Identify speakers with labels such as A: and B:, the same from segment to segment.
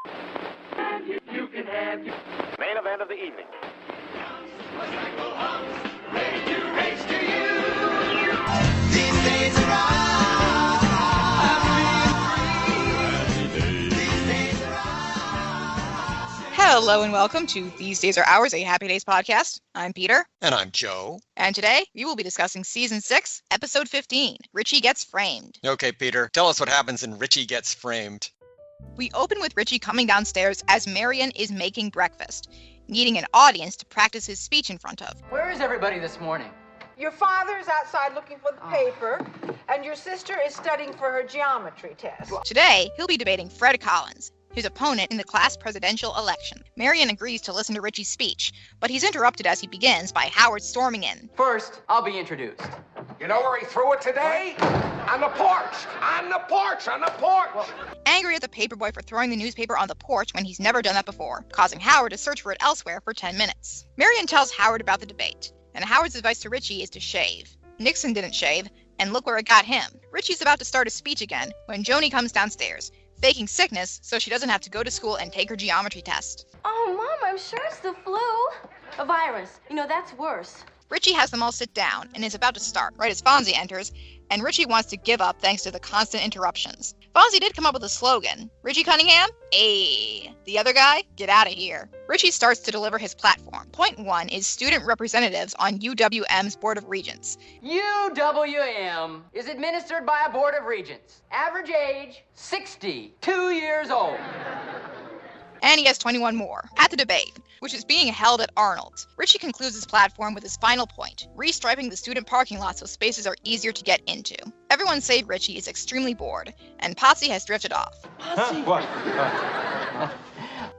A: Main event of the evening.
B: These days are
C: Hello and welcome to These Days Are Ours, a Happy Days podcast. I'm Peter.
D: And I'm Joe.
C: And today, we will be discussing Season 6, Episode 15, Richie Gets Framed.
D: Okay, Peter, tell us what happens in Richie Gets Framed.
C: We open with Richie coming downstairs as Marion is making breakfast, needing an audience to practice his speech in front of.
E: Where is everybody this morning?
F: Your father's outside looking for the paper, and your sister is studying for her geometry test.
C: Today, he'll be debating Fred Collins, his opponent in the class presidential election. Marion agrees to listen to Richie's speech, but he's interrupted as he begins by Howard storming in.
E: First, I'll be introduced.
A: You know where he threw it today? On the porch! On the porch! On the porch!
C: Angry at the paperboy for throwing the newspaper on the porch when he's never done that before, causing Howard to search for it elsewhere for 10 minutes. Marion tells Howard about the debate, and Howard's advice to Richie is to shave. Nixon didn't shave, and look where it got him. Richie's about to start his speech again when Joni comes downstairs, faking sickness so she doesn't have to go to school and take her geometry test.
G: Oh, Mom, I'm sure it's the flu. A virus. You know, that's worse.
C: Richie has them all sit down and is about to start, right as Fonzie enters, and Richie wants to give up thanks to the constant interruptions. Fonzie did come up with a slogan. Richie Cunningham? Ayy. The other guy? Get out of here. Richie starts to deliver his platform. Point 1 is student representatives on UWM's Board of Regents.
E: UWM is administered by a board of regents. Average age, 62 years old.
C: And he has 21 more. At the debate, which is being held at Arnold's, Richie concludes his platform with his final point, restriping the student parking lot so spaces are easier to get into. Everyone save Richie is extremely bored, and Potsy has drifted off.
A: What?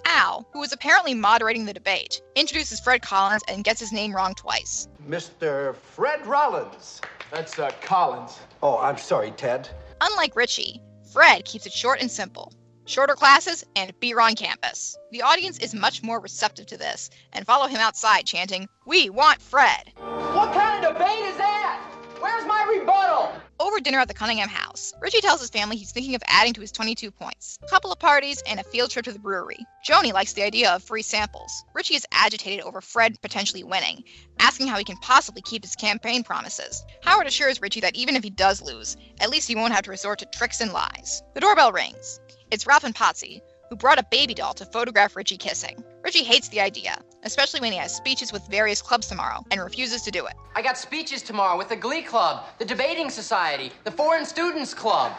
C: Al, who is apparently moderating the debate, introduces Fred Collins and gets his name wrong twice.
H: Mr. Fred Rollins.
I: That's Collins.
H: Oh, I'm sorry, Ted.
C: Unlike Richie, Fred keeps it short and simple. Shorter classes and beer on campus. The audience is much more receptive to this and follow him outside chanting, "We want Fred."
E: What kind of debate is that? Where's my rebuttal?
C: Over dinner at the Cunningham house, Richie tells his family he's thinking of adding to his 22 points. A couple of parties and a field trip to the brewery. Joni likes the idea of free samples. Richie is agitated over Fred potentially winning, asking how he can possibly keep his campaign promises. Howard assures Richie that even if he does lose, at least he won't have to resort to tricks and lies. The doorbell rings. It's Ralph and Potsy, who brought a baby doll to photograph Richie kissing. Richie hates the idea, especially when he has speeches with various clubs tomorrow, and refuses to do it.
E: I got speeches tomorrow with the Glee Club, the Debating Society, the Foreign Students Club.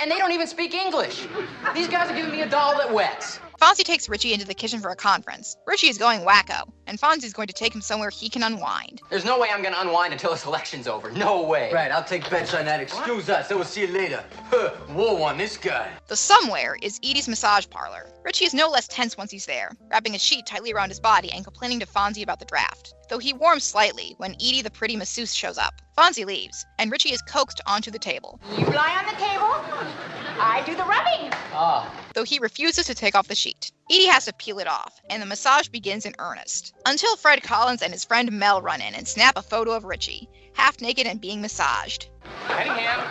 E: And they don't even speak English. These guys are giving me a doll that wets.
C: Fonzie takes Richie into the kitchen for a conference. Richie is going wacko, and Fonzie's going to take him somewhere he can unwind.
E: There's no way I'm gonna unwind until this election's over. No way.
I: Right, I'll take bets on that. Excuse us, then we'll see you later. Whoa on this guy.
C: The somewhere is Edie's massage parlor. Richie is no less tense once he's there, wrapping a sheet tightly around his body and complaining to Fonzie about the draft. Though he warms slightly when Edie the pretty masseuse shows up. Fonzie leaves, and Richie is coaxed onto the table.
F: You lie on the table, I do the rubbing.
C: Though he refuses to take off the sheet. Edie has to peel it off, and the massage begins in earnest. Until Fred Collins and his friend Mel run in and snap a photo of Richie, half naked and being massaged.
A: Cunningham,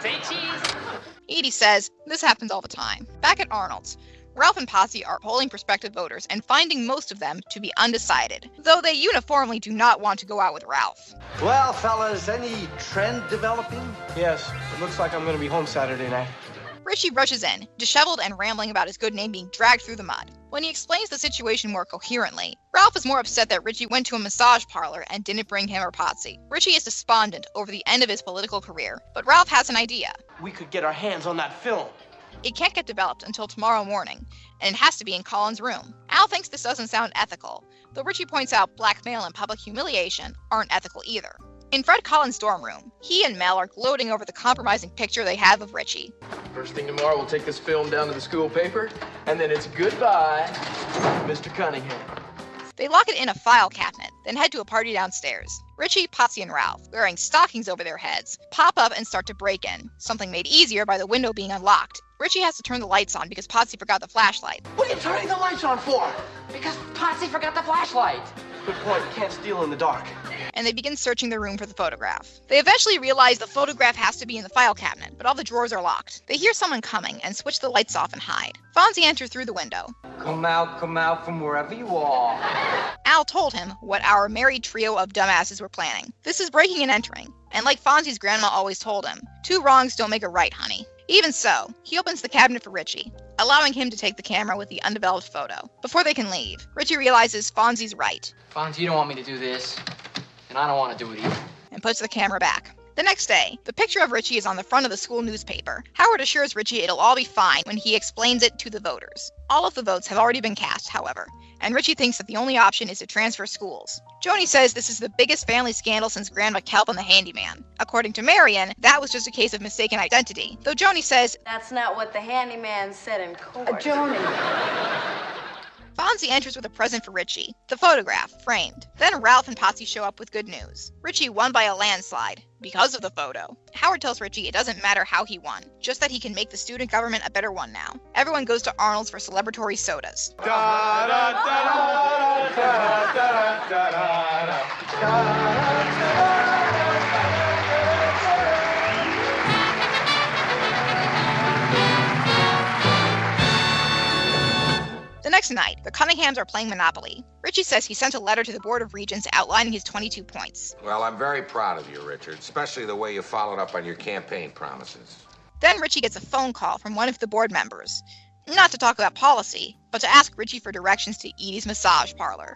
A: say cheese.
C: Edie says, this happens all the time. Back at Arnold's, Ralph and Posse are polling prospective voters and finding most of them to be undecided, though they uniformly do not want to go out with Ralph.
H: Well, fellas, any trend developing?
I: Yes, it looks like I'm gonna be home Saturday night.
C: Richie rushes in, disheveled and rambling about his good name being dragged through the mud. When he explains the situation more coherently, Ralph is more upset that Richie went to a massage parlor and didn't bring him or Potsy. Richie is despondent over the end of his political career, but Ralph has an idea.
I: We could get our hands on that film.
C: It can't get developed until tomorrow morning, and it has to be in Colin's room. Al thinks this doesn't sound ethical, though Richie points out blackmail and public humiliation aren't ethical either. In Fred Collins' dorm room, he and Mel are gloating over the compromising picture they have of Richie.
I: First thing tomorrow, we'll take this film down to the school paper, and then it's goodbye, Mr. Cunningham.
C: They lock it in a file cabinet, then head to a party downstairs. Richie, Potsy, and Ralph, wearing stockings over their heads, pop up and start to break in, something made easier by the window being unlocked. Richie has to turn the lights on because Potsy forgot the flashlight.
I: What are you turning the lights on for?
E: Because Potsy forgot the flashlight.
I: Good point. You can't steal in the dark.
C: and they begin searching the room for the photograph. They eventually realize the photograph has to be in the file cabinet, but all the drawers are locked. They hear someone coming and switch the lights off and hide. Fonzie enters through the window.
E: Come out from wherever you are.
C: Al told him what our married trio of dumbasses were planning. This is breaking and entering, and like Fonzie's grandma always told him, 2 wrongs don't make a right, honey. Even so, he opens the cabinet for Richie, allowing him to take the camera with the undeveloped photo. Before they can leave, Richie realizes Fonzie's right.
E: Fonzie, you don't want me to do this, and I don't want to do it either.
C: And puts the camera back. The next day, the picture of Richie is on the front of the school newspaper. Howard assures Richie it'll all be fine when he explains it to the voters. All of the votes have already been cast, however, and Richie thinks that the only option is to transfer schools. Joni says this is the biggest family scandal since Grandma Calvin the handyman. According to Marion, that was just a case of mistaken identity, though Joni says,
G: That's not what the handyman said in court.
F: Joni.
C: Fonzie enters with a present for Richie, the photograph, framed. Then Ralph and Potsy show up with good news. Richie won by a landslide, because of the photo. Howard tells Richie it doesn't matter how he won, just that he can make the student government a better one now. Everyone goes to Arnold's for celebratory sodas. The next night, the Cunninghams are playing Monopoly. Richie says he sent a letter to the Board of Regents outlining his 22 points.
A: Well, I'm very proud of you, Richard, especially the way you followed up on your campaign promises.
C: Then Richie gets a phone call from one of the board members. Not to talk about policy, but to ask Richie for directions to Edie's massage parlor.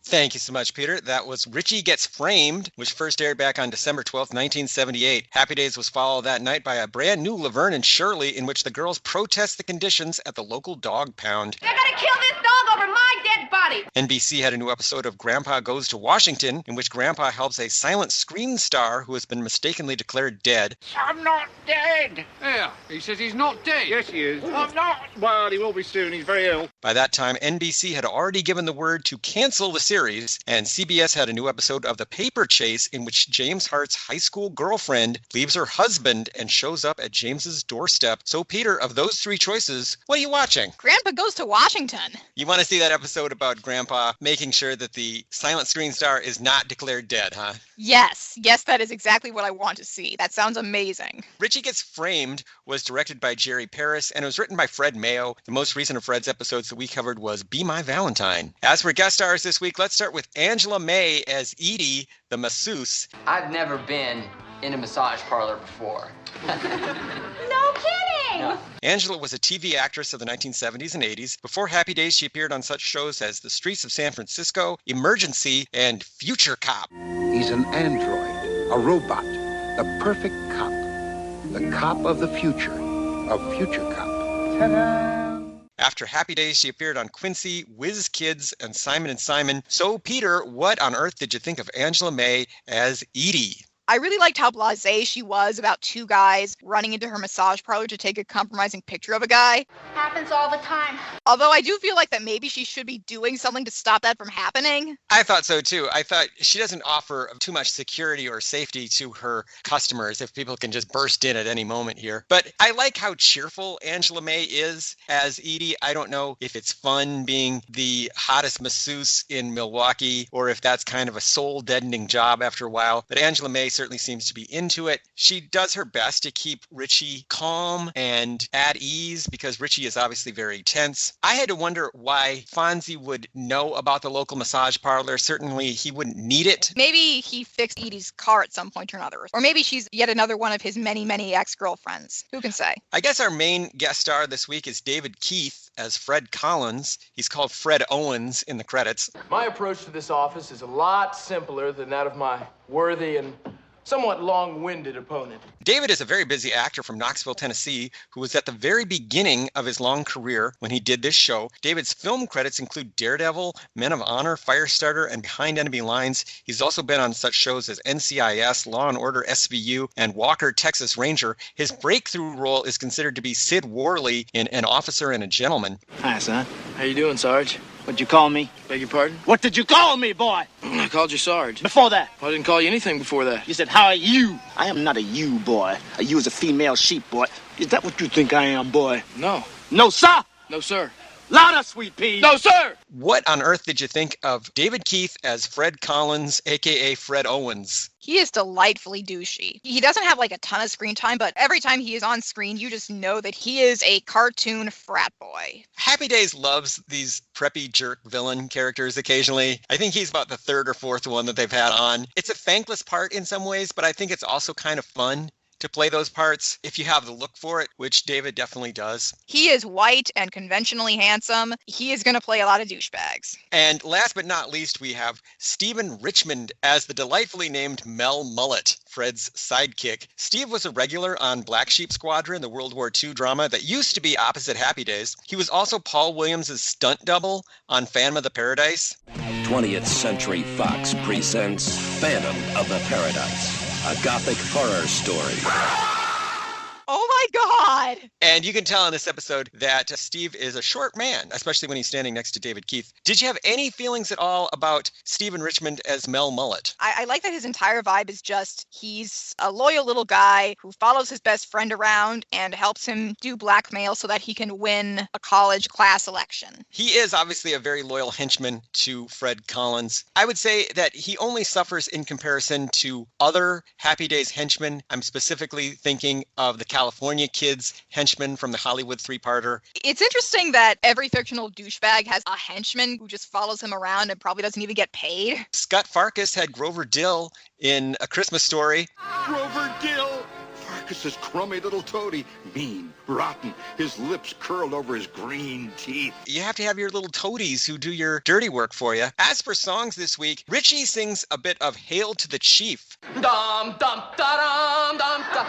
D: Thank you so much, Peter. That was Richie Gets Framed, which first aired back on December 12th, 1978. Happy Days was followed that night by a brand new Laverne and Shirley in which the girls protest the conditions at the local dog pound.
G: They're gonna kill this dog over my dead body!
D: NBC had a new episode of Grandpa Goes to Washington, in which Grandpa helps a silent screen star who has been mistakenly declared dead.
J: I'm not dead.
A: Yeah, he says he's not dead.
J: Yes, he is. I'm not. Well, he will be soon. He's very ill.
D: By that time, NBC had already given the word to cancel the series, and CBS had a new episode of The Paper Chase in which James Hart's high school girlfriend leaves her husband and shows up at James's doorstep. So, Peter, of those 3 choices, what are you watching?
C: Grandpa Goes to Washington.
D: You want to see that episode about Grandpa making sure that the silent screen star is not declared dead, huh?
C: Yes, that is exactly what I want to see. That sounds amazing.
D: Richie Gets Framed was directed by Jerry Paris, and it was written by Fred Mayo. The most recent of Fred's episodes that we covered was Be My Valentine. As for guest stars this week, let's start with Angela May as Edie, the masseuse.
E: I've never been in a massage parlor before.
G: No kidding!
E: No.
D: Angela was a TV actress of the 1970s and 80s. Before Happy Days, she appeared on such shows as The Streets of San Francisco, Emergency, and Future Cop.
K: He's an android, a robot, the perfect cop. The cop of the future, of Future Cop. Ta-da!
D: After Happy Days, she appeared on Quincy, Whiz Kids, and Simon & Simon. So, Peter, what on earth did you think of Angela May as Edie?
C: I really liked how blasé she was about 2 guys running into her massage parlor to take a compromising picture of a guy.
G: Happens all the time.
C: Although I do feel like that maybe she should be doing something to stop that from happening.
D: I thought so too. I thought she doesn't offer too much security or safety to her customers if people can just burst in at any moment here. But I like how cheerful Angela May is as Edie. I don't know if it's fun being the hottest masseuse in Milwaukee or if that's kind of a soul-deadening job after a while. But Angela May certainly seems to be into it. She does her best to keep Richie calm and at ease because Richie is obviously very tense. I had to wonder why Fonzie would know about the local massage parlor. Certainly he wouldn't need it.
C: Maybe he fixed Edie's car at some point or another. Or maybe she's yet another one of his many, many ex-girlfriends. Who can say?
D: I guess our main guest star this week is David Keith as Fred Collins. He's called Fred Owens in the credits.
I: My approach to this office is a lot simpler than that of my worthy and somewhat long-winded opponent.
D: David is a very busy actor from Knoxville, Tennessee, who was at the very beginning of his long career when he did this show. David's film credits include Daredevil, Men of Honor, Firestarter, and Behind Enemy Lines. He's also been on such shows as NCIS, Law & Order SVU, and Walker, Texas Ranger. His breakthrough role is considered to be Sid Worley in An Officer and a Gentleman.
L: Hi, son.
I: How you doing, Sarge?
L: What'd you call me?
I: Beg your pardon?
L: What did you call me, boy?
I: I called you Sarge.
L: Before that?
I: Well, I didn't call you anything before that.
L: You said, how are you? I am not a you, boy. A you is a female sheep, boy. Is that what you think I am, boy?
I: No.
L: No, sir!
I: No, sir.
L: Louder, sweet pea.
I: No, sir!
D: What on earth did you think of David Keith as Fred Collins, aka Fred Owens?
C: He is delightfully douchey. He doesn't have like a ton of screen time, but every time he is on screen, you just know that he is a cartoon frat boy.
D: Happy Days loves these preppy jerk villain characters occasionally. I think he's about the third or fourth one that they've had on. It's a thankless part in some ways, but I think it's also kind of fun to play those parts if you have the look for it, which David definitely does.
C: He is white and conventionally handsome. He is going to play a lot of douchebags.
D: And last but not least, we have Stephen Richmond as the delightfully named Mel Mullet, Fred's sidekick. Steve was a regular on Black Sheep Squadron, the World War II drama that used to be opposite Happy Days. He was also Paul Williams' stunt double on Phantom of the Paradise.
M: 20th Century Fox presents Phantom of the Paradise, a gothic horror story.
C: Oh my God!
D: And you can tell in this episode that Steve is a short man, especially when he's standing next to David Keith. Did you have any feelings at all about Stephen Richmond as Mel Mullet?
C: I like that his entire vibe is just he's a loyal little guy who follows his best friend around and helps him do blackmail so that he can win a college class election.
D: He is obviously a very loyal henchman to Fred Collins. I would say that he only suffers in comparison to other Happy Days henchmen. I'm specifically thinking of the California Kids henchman from the Hollywood three-parter.
C: It's interesting that every fictional douchebag has a henchman who just follows him around and probably doesn't even get paid.
D: Scott Farkas had Grover Dill in A Christmas Story.
K: Grover Dill! Farkas's crummy little toady. Mean, rotten, his lips curled over his green teeth.
D: You have to have your little toadies who do your dirty work for you. As for songs this week, Richie sings a bit of Hail to the Chief.
E: Dum dum da dum dum dum.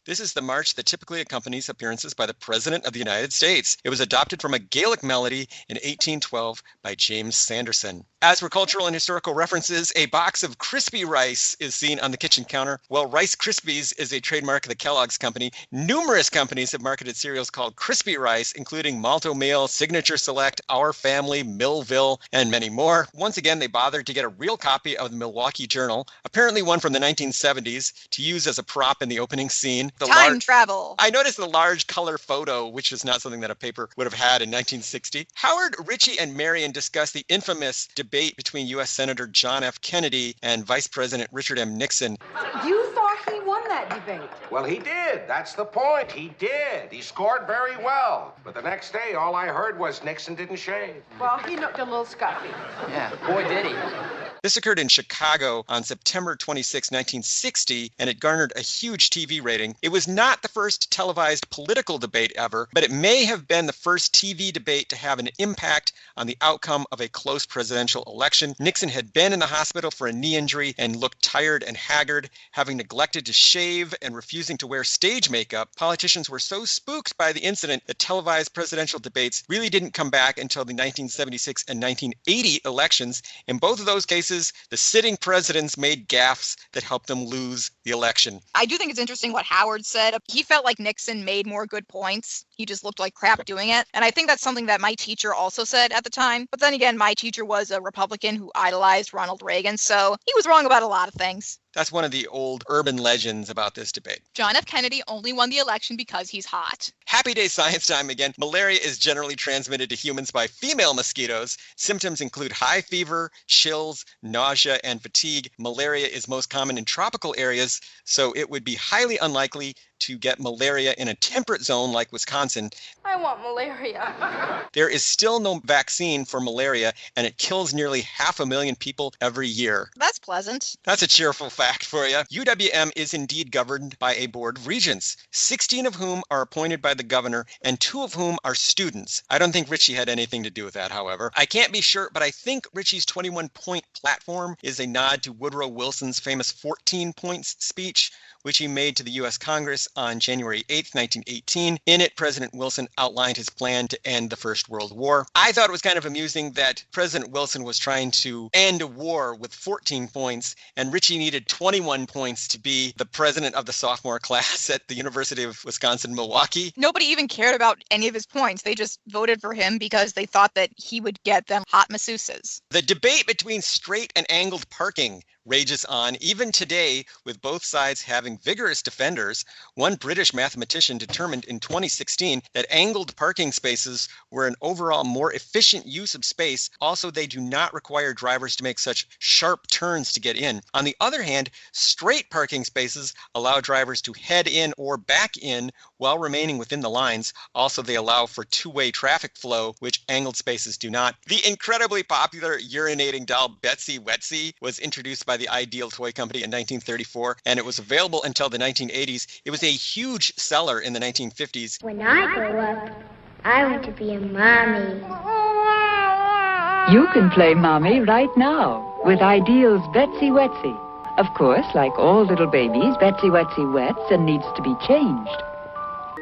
D: This is the march that typically accompanies appearances by the President of the United States. It was adopted from a Gaelic melody in 1812 by James Sanderson. As for cultural and historical references, a box of crispy rice is seen on the kitchen counter. While Rice Krispies is a trademark of the Kellogg's Company, numerous companies have marketed cereals called Crispy Rice, including Malto Meal, Signature Select, Our Family, Millville, and many more. Once again, they bothered to get a real copy of the Milwaukee Journal, apparently one from the 1970s, to use as a prop in the opening scene.
C: Time travel.
D: I noticed the large color photo, which is not something that a paper would have had in 1960. Howard, Richie, and Marion discuss the infamous debate between U.S. Senator John F. Kennedy and Vice President Richard M. Nixon.
F: You thought he won that debate.
A: Well, he did. That's the point. He did. He scored very well. But the next day, all I heard was Nixon didn't shave.
F: Well, he looked a little scuffy.
E: Yeah, boy did he.
D: This occurred in Chicago on September 26, 1960, and it garnered a huge TV rating. It was not the first televised political debate ever, but it may have been the first TV debate to have an impact on the outcome of a close presidential election. Nixon had been in the hospital for a knee injury and looked tired and haggard, having neglected to shave and refusing to wear stage makeup. Politicians were so spooked by the incident that televised presidential debates really didn't come back until the 1976 and 1980 elections. In both of those cases, the sitting presidents made gaffes that helped them lose the election.
C: I do think it's interesting what Howard said. He felt like Nixon made more good points. He just looked like crap doing it. And I think that's something that my teacher also said at the time. But then again, my teacher was a Republican who idolized Ronald Reagan, so he was wrong about a lot of things.
D: That's one of the old urban legends about this debate.
C: John F. Kennedy only won the election because he's hot.
D: Happy Day science time again. Malaria is generally transmitted to humans by female mosquitoes. Symptoms include high fever, chills, nausea, and fatigue. Malaria is most common in tropical areas, so it would be highly unlikely to get malaria in a temperate zone like Wisconsin.
G: I want malaria.
D: There is still no vaccine for malaria, and it kills nearly 500,000 people every year.
C: That's pleasant.
D: That's a cheerful fact for you. UWM is indeed governed by a board of regents, 16 of whom are appointed by the governor, and 2 of whom are students. I don't think Richie had anything to do with that, however. I can't be sure, but I think Richie's 21-point platform is a nod to Woodrow Wilson's famous 14 points speech, which he made to the U.S. Congress on January 8, 1918. In it, President Wilson outlined his plan to end the First World War. I thought it was kind of amusing that President Wilson was trying to end a war with 14 points, and Richie needed 21 points to be the president of the sophomore class at the University of Wisconsin-Milwaukee.
C: Nobody even cared about any of his points. They just voted for him because they thought that he would get them hot masseuses.
D: The debate between straight and angled parking rages on even today, with both sides having vigorous defenders. One British mathematician determined in 2016 that angled parking spaces were an overall more efficient use of space. Also, they do not require drivers to make such sharp turns to get in. On the other hand, straight parking spaces allow drivers to head in or back in while remaining within the lines. Also, they allow for two-way traffic flow, which angled spaces do not. The incredibly popular urinating doll Betsy Wetsy was introduced by the Ideal Toy Company in 1934, and it was available until the 1980s. It was a huge seller in the 1950s.
N: When I grow up, I want to be a mommy.
O: You can play mommy right now with Ideal's Betsy Wetsy. Of course, like all little babies, Betsy Wetsy wets and needs to be changed.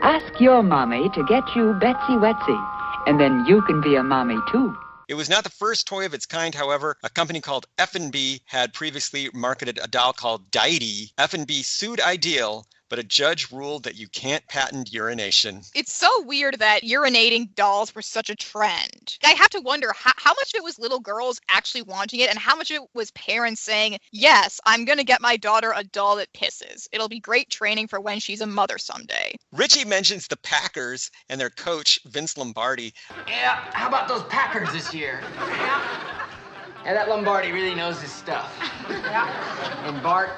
O: Ask your mommy to get you Betsy Wetsy, and then you can be a mommy too.
D: It was not the first toy of its kind, however. A company called F&B had previously marketed a doll called Deity. F&B sued Ideal, but a judge ruled that you can't patent urination.
C: It's so weird that urinating dolls were such a trend. I have to wonder how much of it was little girls actually wanting it and how much of it was parents saying, yes, I'm going to get my daughter a doll that pisses. It'll be great training for when she's a mother someday.
D: Richie mentions the Packers and their coach, Vince Lombardi.
E: Yeah, how about those Packers this year? Yeah, that Lombardi really knows his stuff. And Bart,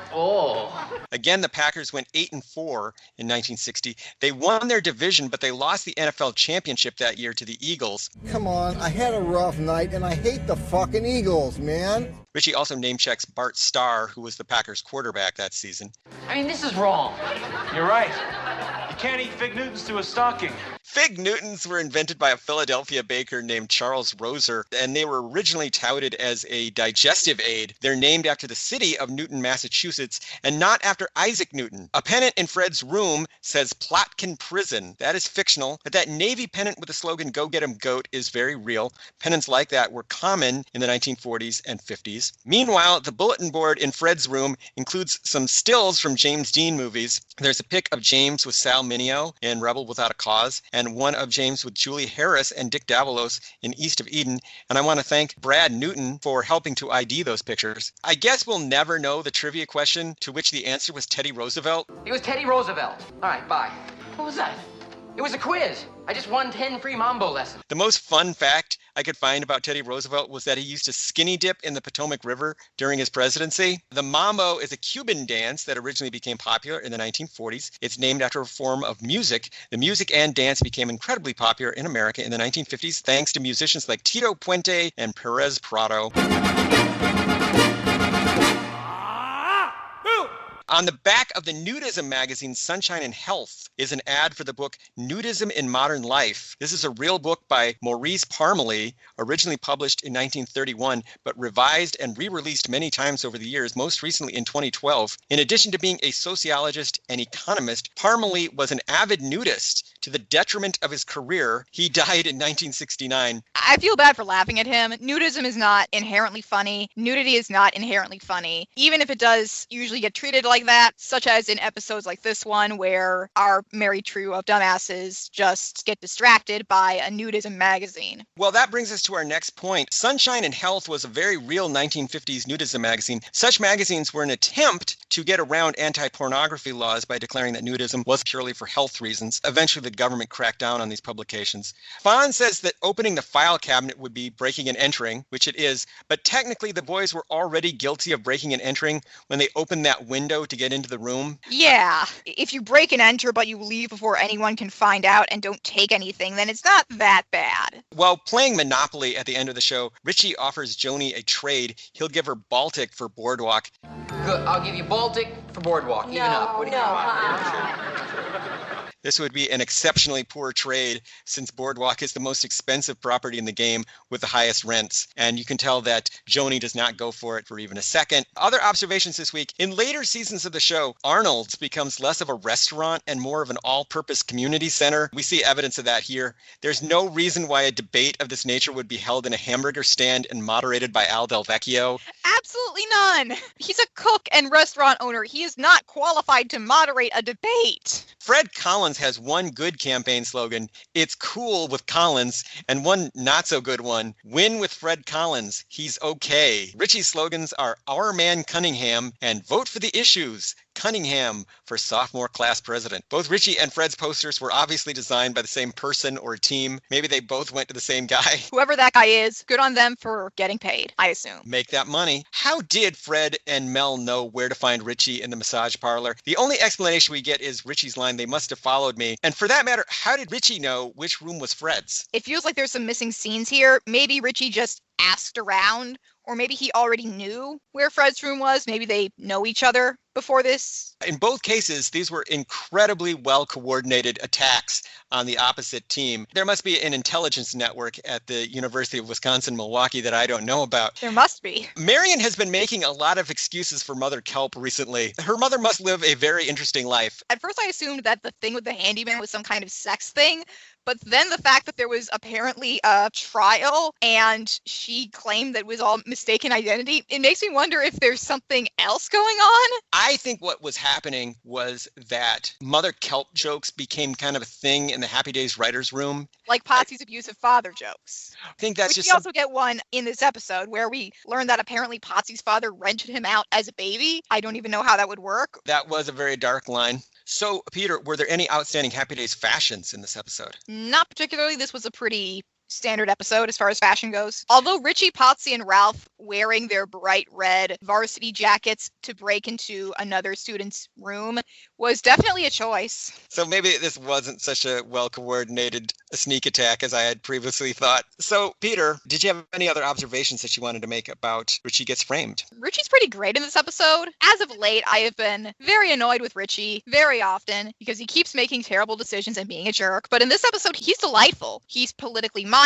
D: Again, the Packers went 8-4 in 1960. They won their division, but they lost the NFL championship that year to the Eagles.
P: Come on, I had a rough night, and I hate the fucking Eagles, man.
D: Richie also name-checks Bart Starr, who was the Packers quarterback that season.
E: I mean, this is wrong.
Q: You're right. You can't eat Fig Newtons through a stocking.
D: Fig Newtons were invented by a Philadelphia baker named Charles Roser, and they were originally touted as a digestive aid. They're named after the city of Newton, Massachusetts, and not after Isaac Newton. A pennant in Fred's room says Plotkin Prison. That is fictional, but that Navy pennant with the slogan "Go Get 'em Goat" is very real. Pennants like that were common in the 1940s and 50s. Meanwhile, the bulletin board in Fred's room includes some stills from James Dean movies. There's a pic of James with Sal Mineo in Rebel Without a Cause, and one of James with Julie Harris and Dick Davalos in East of Eden. And I want to thank Brad Newton for helping to ID those pictures. I guess we'll never know the trivia question to which the answer was Teddy Roosevelt.
E: It was Teddy Roosevelt. All right, bye. What was that? It was a quiz. I just won 10 free mambo lessons.
D: The most fun fact I could find about Teddy Roosevelt was that he used to skinny dip in the Potomac River during his presidency. The mambo is a Cuban dance that originally became popular in the 1940s. It's named after a form of music. The music and dance became incredibly popular in America in the 1950s thanks to musicians like Tito Puente and Perez Prado. On the back of the nudism magazine Sunshine and Health is an ad for the book Nudism in Modern Life. This is a real book by Maurice Parmalee, originally published in 1931, but revised and re-released many times over the years, most recently in 2012. In addition to being a sociologist and economist, Parmalee was an avid nudist to the detriment of his career. He died in 1969.
C: I feel bad for laughing at him. Nudism is not inherently funny. Nudity is not inherently funny. Even if it does usually get treated like that, such as in episodes like this one where our merry trio of dumbasses just get distracted by a nudism magazine.
D: Well, that brings us to our next point. Sunshine and Health was a very real 1950s nudism magazine. Such magazines were an attempt to get around anti-pornography laws by declaring that nudism was purely for health reasons. Eventually, the government cracked down on these publications. Fawn says that opening the file cabinet would be breaking and entering, which it is, but technically the boys were already guilty of breaking and entering when they opened that window to get into the room.
C: Yeah, if you break and enter but you leave before anyone can find out and don't take anything, then it's not that bad.
D: While playing Monopoly at the end of the show, Richie offers Joni a trade. He'll give her Baltic for Boardwalk.
E: Good, I'll give you Baltic for Boardwalk. Even up. What do you think?
D: This would be an exceptionally poor trade since Boardwalk is the most expensive property in the game with the highest rents. And you can tell that Joni does not go for it for even a second. Other observations this week. In later seasons of the show, Arnold's becomes less of a restaurant and more of an all-purpose community center. We see evidence of that here. There's no reason why a debate of this nature would be held in a hamburger stand and moderated by Al Del Vecchio.
C: Absolutely none. He's a cook and restaurant owner. He is not qualified to moderate a debate.
D: Fred Collins Collins has one good campaign slogan, "It's cool with Collins," and one not so good one, "Win with Fred Collins. He's okay." Richie's slogans are "Our Man Cunningham" and "Vote for the Issues. Cunningham for sophomore class president." Both Richie and Fred's posters were obviously designed by the same person or team. Maybe they both went to the same guy.
C: Whoever that guy is, good on them for getting paid, I assume.
D: Make that money. How did Fred and Mel know where to find Richie in the massage parlor? The only explanation we get is Richie's line, "They must have followed me." And for that matter, how did Richie know which room was Fred's?
C: It feels like there's some missing scenes here. Maybe Richie just asked around, or maybe he already knew where Fred's room was. Maybe they know each other before this.
D: In both cases, these were incredibly well-coordinated attacks on the opposite team. There must be an intelligence network at the University of Wisconsin-Milwaukee that I don't know about.
C: There must be.
D: Marion has been making a lot of excuses for Mother Kelp recently. Her mother must live a very interesting life.
C: At first, I assumed that the thing with the handyman was some kind of sex thing. But then the fact that there was apparently a trial and she claimed that it was all mistaken identity, it makes me wonder if there's something else going on.
D: I think what was happening was that Mother Kelp jokes became kind of a thing in the Happy Days writers' room.
C: Like Potsy's abusive father jokes.
D: I think that's
C: We
D: just
C: also get one in this episode where we learn that apparently Potsy's father rented him out as a baby. I don't even know how that would work.
D: That was a very dark line. So, Peter, were there any outstanding Happy Days fashions in this episode?
C: Not particularly. This was a pretty standard episode as far as fashion goes. Although Richie, Potsy, and Ralph wearing their bright red varsity jackets to break into another student's room was definitely a choice.
D: So maybe this wasn't such a well-coordinated sneak attack as I had previously thought. So, Peter, did you have any other observations that you wanted to make about Richie Gets Framed?
C: Richie's pretty great in this episode. As of late, I have been very annoyed with Richie very often because he keeps making terrible decisions and being a jerk. But in this episode, he's delightful. He's politically minded.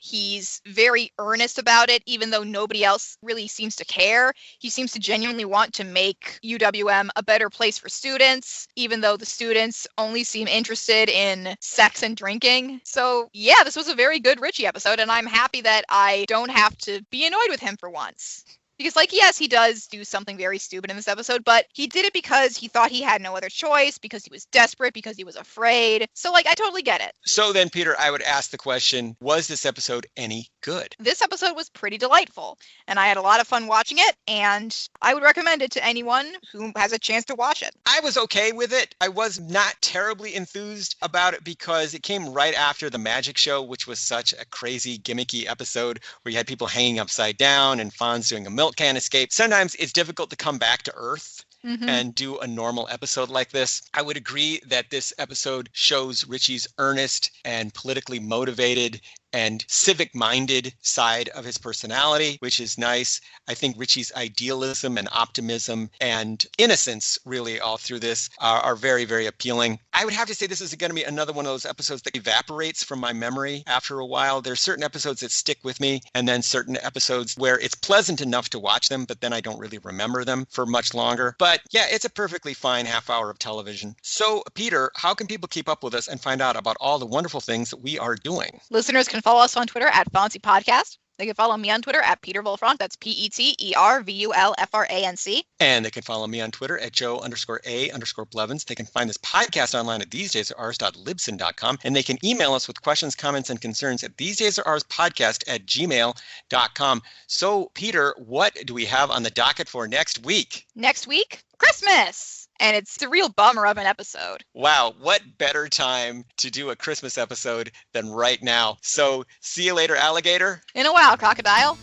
C: He's very earnest about it, even though nobody else really seems to care. He seems to genuinely want to make UWM a better place for students, even though the students only seem interested in sex and drinking. So yeah, this was a very good Richie episode, and I'm happy that I don't have to be annoyed with him for once. Because, like, yes, he does do something very stupid in this episode, but he did it because he thought he had no other choice, because he was desperate, because he was afraid. So, like, I totally get it.
D: So then, Peter, I would ask the question, was this episode any good?
C: This episode was pretty delightful, and I had a lot of fun watching it, and I would recommend it to anyone who has a chance to watch it.
D: I was okay with it. I was not terribly enthused about it because it came right after the Magic Show, which was such a crazy, gimmicky episode where you had people hanging upside down and Fonz doing a milk can escape. Sometimes it's difficult to come back to earth and do a normal episode like this. I would agree that this episode shows Richie's earnest and politically motivated and civic-minded side of his personality, which is nice. I think Richie's idealism and optimism and innocence, really, all through this are very, very appealing. I would have to say this is going to be another one of those episodes that evaporates from my memory after a while. There's certain episodes that stick with me, and then certain episodes where it's pleasant enough to watch them, but then I don't really remember them for much longer. But yeah, it's a perfectly fine half hour of television. So, Peter, how can people keep up with us and find out about all the wonderful things that we are doing?
C: Listeners can follow us on Twitter at Fonzie Podcast. They can follow me on Twitter at Peter Volfranc. That's PeterVulfranc.
D: And they can follow me on Twitter at Joe_A_Blevins. They can find this podcast online at thesedaysaroours.libsyn.com. And they can email us with questions, comments, and concerns at thesedaysaroourspodcast@gmail.com. So, Peter, what do we have on the docket for next week?
C: Next week, Christmas! And it's a real bummer of an episode.
D: Wow, what better time to do a Christmas episode than right now. So, see you later, alligator.
C: In a while, crocodile.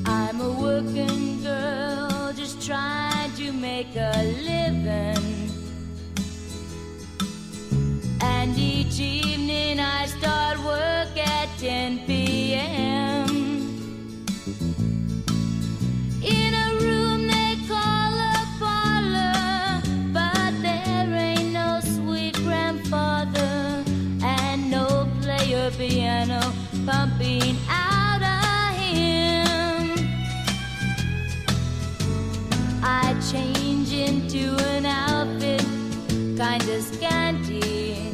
R: I'm a working girl just trying to make a living. And each evening I start work at 10 p.m. in a room they call a parlor, but there ain't no sweet grandfather and no player piano pumping out of him. I change into an outfit kinda scanty,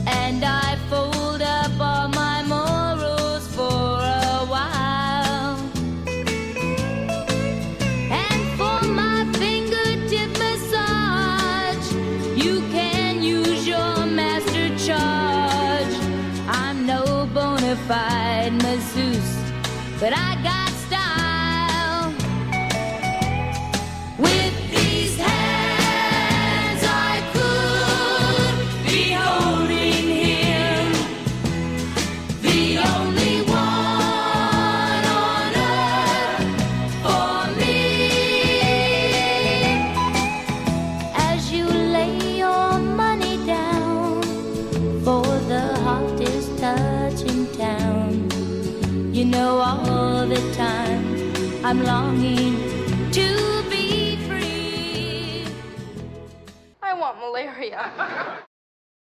R: and I fold up all my morals for a while. And for my fingertip massage, you but I got style. With these hands I could be holding him, the only one on earth for me. As you lay your money down for the hottest touch in town, you know all the time I'm longing to be free.
G: I want malaria.